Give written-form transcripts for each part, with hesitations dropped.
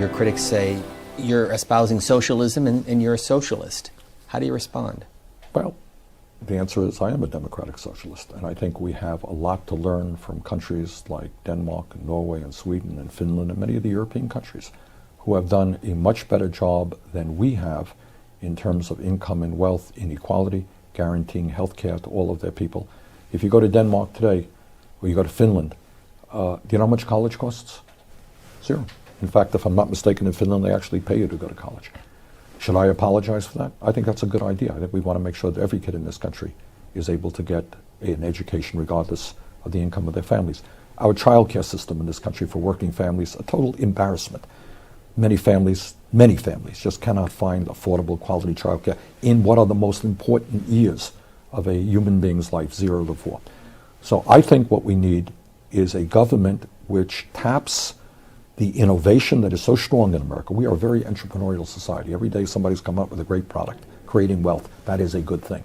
your critics say you're espousing socialism and you're a socialist. How do you respond? Well, the answer is I am a democratic socialist, and I think we have a lot to learn from countries like Denmark and Norway and Sweden and Finland and many of the European countries who have done a much better job than we have in terms of income and wealth inequality, guaranteeing health care to all of their people. If you go to Denmark today, or you go to Finland, do you know how much college costs? Zero. In fact, if I'm not mistaken, in Finland, they actually pay you to go to college. Should I apologize for that? I think that's a good idea. I think we want to make sure that every kid in this country is able to get an education regardless of the income of their families. Our child care system in this country for working families, a total embarrassment. Many families just cannot find affordable quality child care in what are the most important years of a human being's life, 0 to 4. So I think what we need is a government which taps the innovation that is so strong in America. We are a very entrepreneurial society. Every day somebody's come up with a great product, creating wealth. That is a good thing.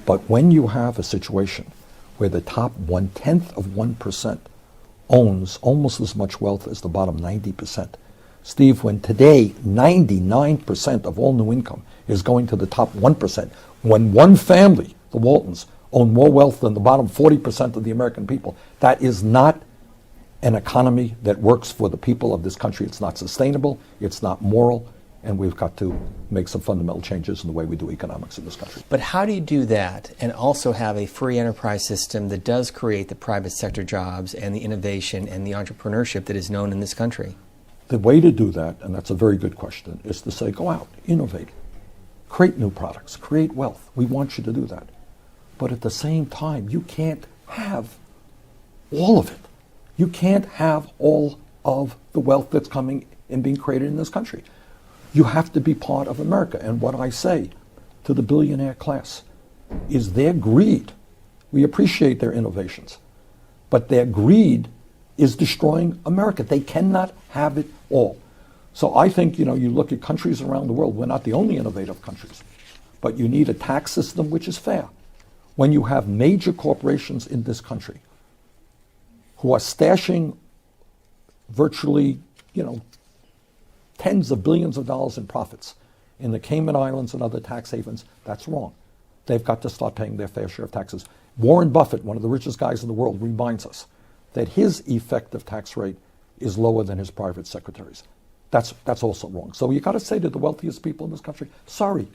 But when you have a situation where the top 1/10 of 1% owns almost as much wealth as the bottom 90%, Steve, when today 99% of all new income is going to the top 1%, when one family, the Waltons, own more wealth than the bottom 40% of the American people, that is not an economy that works for the people of this country. It's not sustainable, it's not moral, and we've got to make some fundamental changes in the way we do economics in this country. But how do you do that and also have a free enterprise system that does create the private sector jobs and the innovation and the entrepreneurship that is known in this country? The way to do that, and that's a very good question, is to say, go out, innovate, create new products, create wealth. We want you to do that. But at the same time, you can't have all of it. You can't have all of the wealth that's coming and being created in this country. You have to be part of America. And what I say to the billionaire class is their greed. We appreciate their innovations, but their greed is destroying America. They cannot have it all. So I think, you look at countries around the world, we're not the only innovative countries, but you need a tax system which is fair. When you have major corporations in this country who are stashing virtually, tens of billions of dollars in profits in the Cayman Islands and other tax havens, that's wrong. They've got to start paying their fair share of taxes. Warren Buffett, one of the richest guys in the world, reminds us that his effective tax rate is lower than his private secretary's. That's also wrong. So you got to say to the wealthiest people in this country, sorry,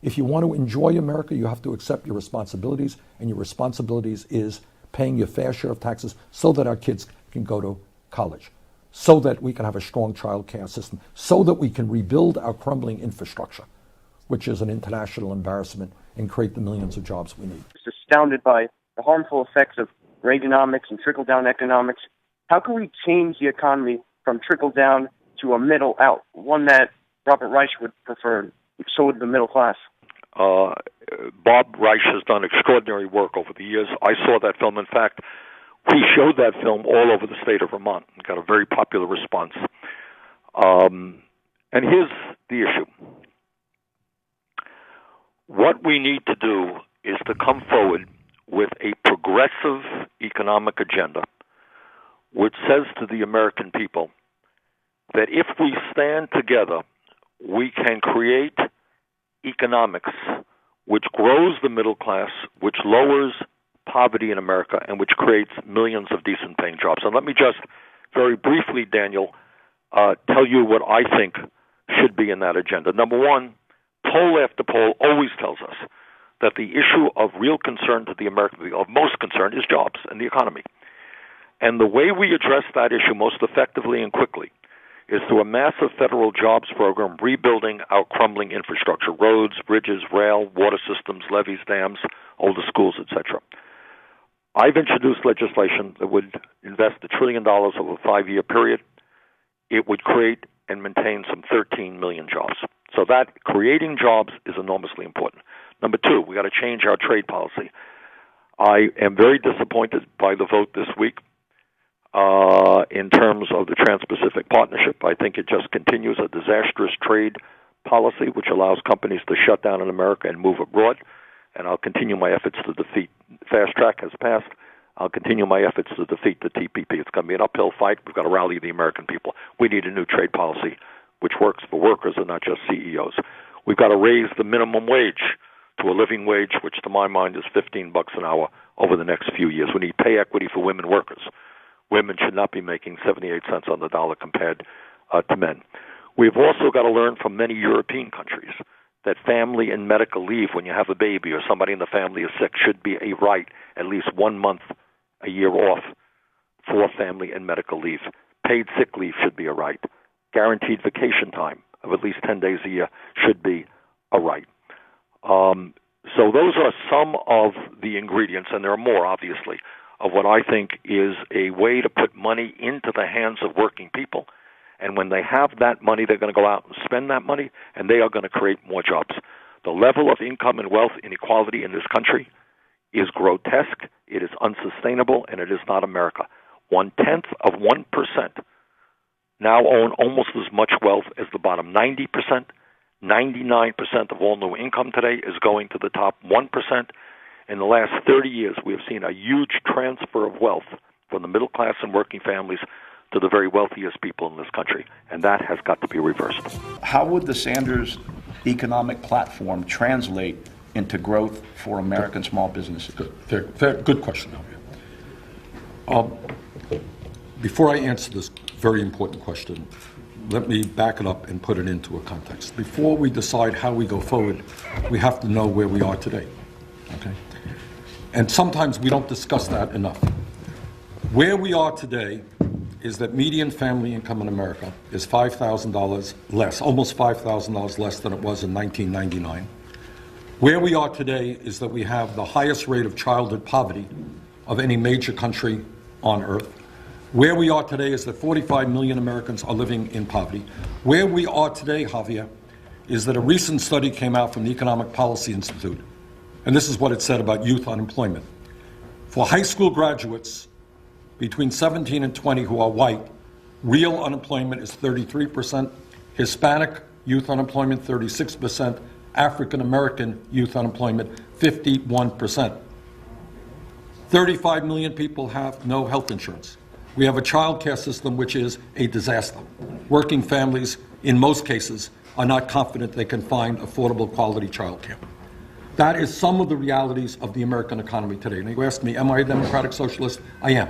if you want to enjoy America, you have to accept your responsibilities, and your responsibilities is paying your fair share of taxes so that our kids can go to college, so that we can have a strong child care system, so that we can rebuild our crumbling infrastructure, which is an international embarrassment, and create the millions of jobs we need. Just astounded by the harmful effects of Reaganomics and trickle-down economics. How can we change the economy from trickle-down to a middle-out, one that Robert Reich would prefer, so would the middle class? Bob Reich has done extraordinary work over the years. I saw that film. In fact, we showed that film all over the state of Vermont and got a very popular response. And here's the issue. What we need to do is to come forward with a progressive economic agenda which says to the American people that if we stand together, we can create economics which grows the middle class, which lowers poverty in America, and which creates millions of decent paying jobs. And let me just very briefly, Daniel, tell you what I think should be in that agenda. Number one, poll after poll always tells us that the issue of real concern to the American, of most concern, is jobs and the economy. And the way we address that issue most effectively and quickly is through a massive federal jobs program rebuilding our crumbling infrastructure, roads, bridges, rail, water systems, levees, dams, older schools, etc. I've introduced legislation that would invest $1 trillion over a 5-year period. It would create and maintain some 13 million jobs. So that creating jobs is enormously important. Number two, we got to change our trade policy. I am very disappointed by the vote this week in terms of the Trans-Pacific Partnership. I think it just continues a disastrous trade policy which allows companies to shut down in America and move abroad. And I'll continue my efforts to defeat. Fast Track has passed. I'll continue my efforts to defeat the TPP. It's going to be an uphill fight. We've got to rally the American people. We need a new trade policy which works for workers and not just CEOs. We've got to raise the minimum wage to a living wage, which to my mind is $15 an hour over the next few years. We need pay equity for women workers. Women should not be making 78 cents on the dollar compared to men. We've also got to learn from many European countries that family and medical leave when you have a baby or somebody in the family is sick should be a right, at least 1 month a year off for family and medical leave. Paid sick leave should be a right. Guaranteed vacation time of at least 10 days a year should be a right. So those are some of the ingredients, and there are more, obviously, of what I think is a way to put money into the hands of working people. And when they have that money, they're going to go out and spend that money, and they are going to create more jobs. The level of income and wealth inequality in this country is grotesque, it is unsustainable, and it is not America. 0.1% now own almost as much wealth as the bottom 90%. 99% of all new income today is going to the top 1%. In the last 30 years, we have seen a huge transfer of wealth from the middle class and working families to the very wealthiest people in this country, and that has got to be reversed. How would the Sanders economic platform translate into growth for American small businesses? Good question, Javier. Before I answer this very important question, let me back it up and put it into a context. Before we decide how we go forward, we have to know where we are today. Okay? And sometimes we don't discuss that enough. Where we are today is that median family income in America is $5,000 less, almost $5,000 less than it was in 1999. Where we are today is that we have the highest rate of childhood poverty of any major country on earth. Where we are today is that 45 million Americans are living in poverty. Where we are today, Javier, is that a recent study came out from the Economic Policy Institute, and this is what it said about youth unemployment. For high school graduates between 17 and 20 who are white, real unemployment is 33%, Hispanic youth unemployment 36%, African American youth unemployment 51%. 35 million people have no health insurance. We have a child care system which is a disaster. Working families, in most cases, are not confident they can find affordable quality child care. That is some of the realities of the American economy today. And you ask me, am I a democratic socialist? I am.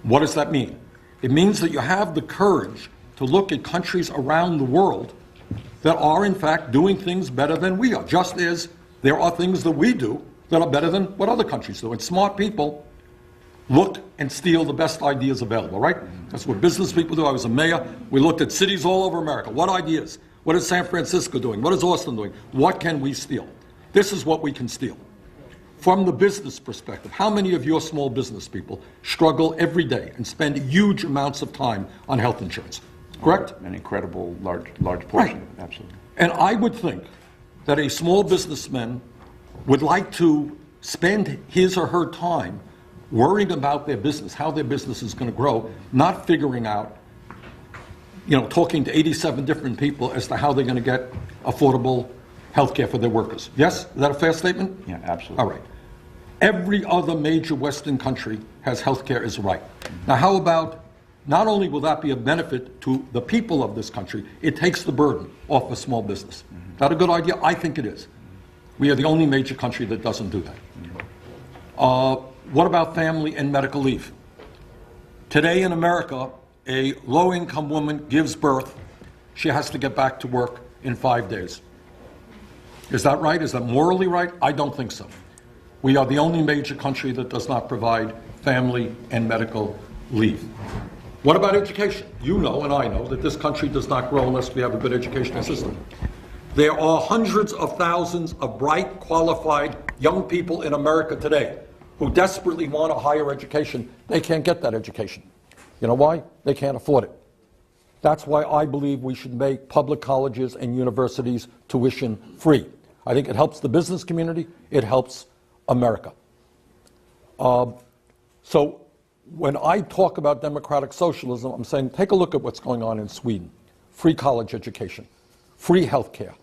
What does that mean? It means that you have the courage to look at countries around the world that are, in fact, doing things better than we are, just as there are things that we do that are better than what other countries do. And smart people look and steal the best ideas available, right? That's what business people do. I was a mayor. We looked at cities all over America. What ideas? What is San Francisco doing? What is Austin doing? What can we steal? This is what we can steal. From the business perspective, how many of your small business people struggle every day and spend huge amounts of time on health insurance? Correct? An incredible large portion. Right. Absolutely. And I would think that a small businessman would like to spend his or her time worrying about their business, how their business is going to grow, not figuring out, talking to 87 different people as to how they're going to get affordable health care for their workers. Yes? Is that a fair statement? Yeah, absolutely. All right. Every other major Western country has health care as a right. Now, how about, not only will that be a benefit to the people of this country, it takes the burden off a small business. Is that a good idea? I think it is. We are the only major country that doesn't do that. What about family and medical leave? Today in America, a low-income woman gives birth, she has to get back to work in 5 days. Is that right? Is that morally right? I don't think so. We are the only major country that does not provide family and medical leave. What about education? You know and I know that this country does not grow unless we have a good educational system. There are hundreds of thousands of bright, qualified young people in America today who desperately want a higher education. They can't get that education. You know why? They can't afford it. That's why I believe we should make public colleges and universities tuition free. I think it helps the business community. It helps America. So when I talk about democratic socialism, I'm saying take a look at what's going on in Sweden. Free college education, free health care.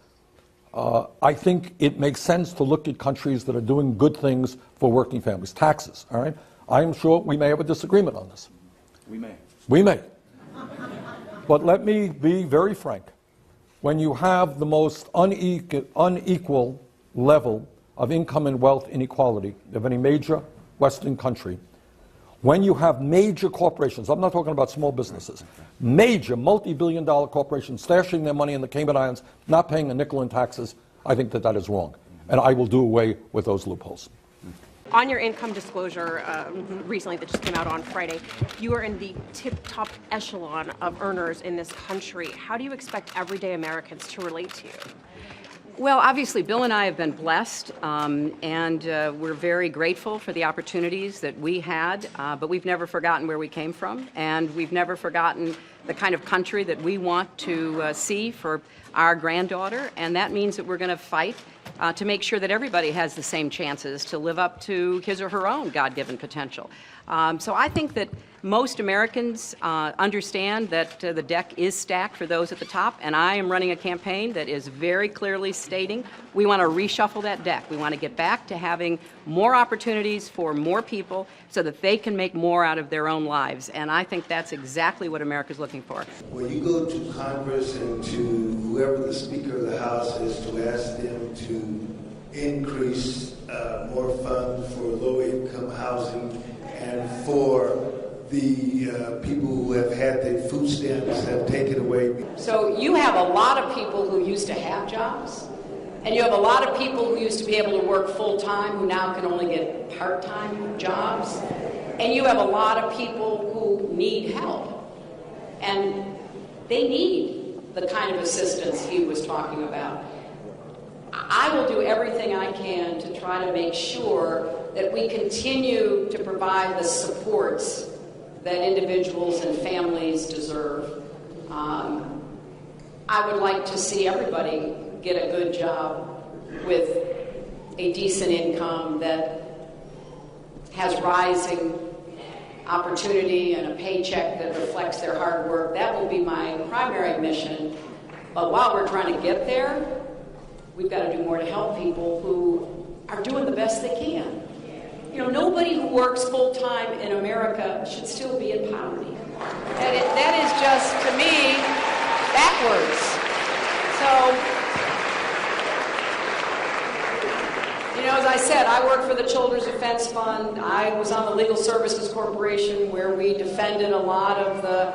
I think it makes sense to look at countries that are doing good things for working families. Taxes, all right? I am sure we may have a disagreement on this. We may. We may. But let me be very frank. when you have the most unequal level of income and wealth inequality of any major Western country, when you have major corporations, I'm not talking about small businesses, major multi-billion-dollar corporations stashing their money in the Cayman Islands, not paying a nickel in taxes, I think that that is wrong. And I will do away with those loopholes. On your income disclosure recently that just came out on Friday, you are in the tip-top echelon of earners in this country. How do you expect everyday Americans to relate to you? Well, obviously, Bill and I have been blessed, and we're very grateful for the opportunities that we had, but we've never forgotten where we came from, and we've never forgotten the kind of country that we want to see for our granddaughter, and that means that we're going to fight to make sure that everybody has the same chances to live up to his or her own God-given potential. So I think that most Americans understand that the deck is stacked for those at the top, and I am running a campaign that is very clearly stating we want to reshuffle that deck. We want to get back to having more opportunities for more people so that they can make more out of their own lives, and I think that's exactly what America's looking for. When you go to Congress and to whoever the Speaker of the House is to ask them to increase more funds for low-income housing and for the people who have had their food stamps have taken away. So you have a lot of people who used to have jobs, and you have a lot of people who used to be able to work full-time who now can only get part-time jobs, and you have a lot of people who need help, and they need the kind of assistance he was talking about. I will do everything I can to try to make sure that we continue to provide the supports that individuals and families deserve. I would like to see everybody get a good job with a decent income that has rising opportunity and a paycheck that reflects their hard work. That will be my primary mission. But while we're trying to get there, we've got to do more to help people who are doing the best they can. You know, nobody who works full-time in America should still be in poverty. That is just, to me, backwards. So, you know, as I said, I work for the Children's Defense Fund. I was on the Legal Services Corporation where we defended a lot of the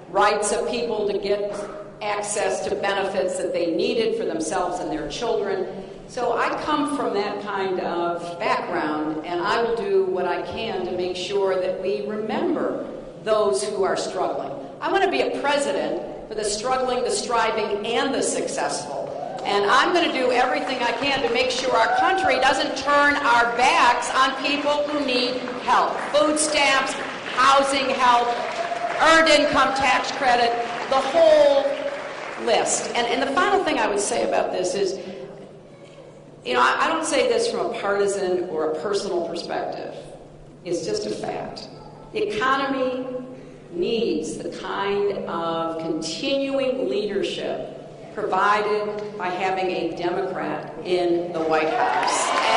rights of people to get access to benefits that they needed for themselves and their children. So I come from that kind of background, and I will do what I can to make sure that we remember those who are struggling. I want to be a president for the struggling, the striving, and the successful. And I'm going to do everything I can to make sure our country doesn't turn our backs on people who need help. Food stamps, housing help, earned income tax credit, the whole list. And the final thing I would say about this is, you know, I don't say this from a partisan or a personal perspective. It's just a fact. The economy needs the kind of continuing leadership provided by having a Democrat in the White House.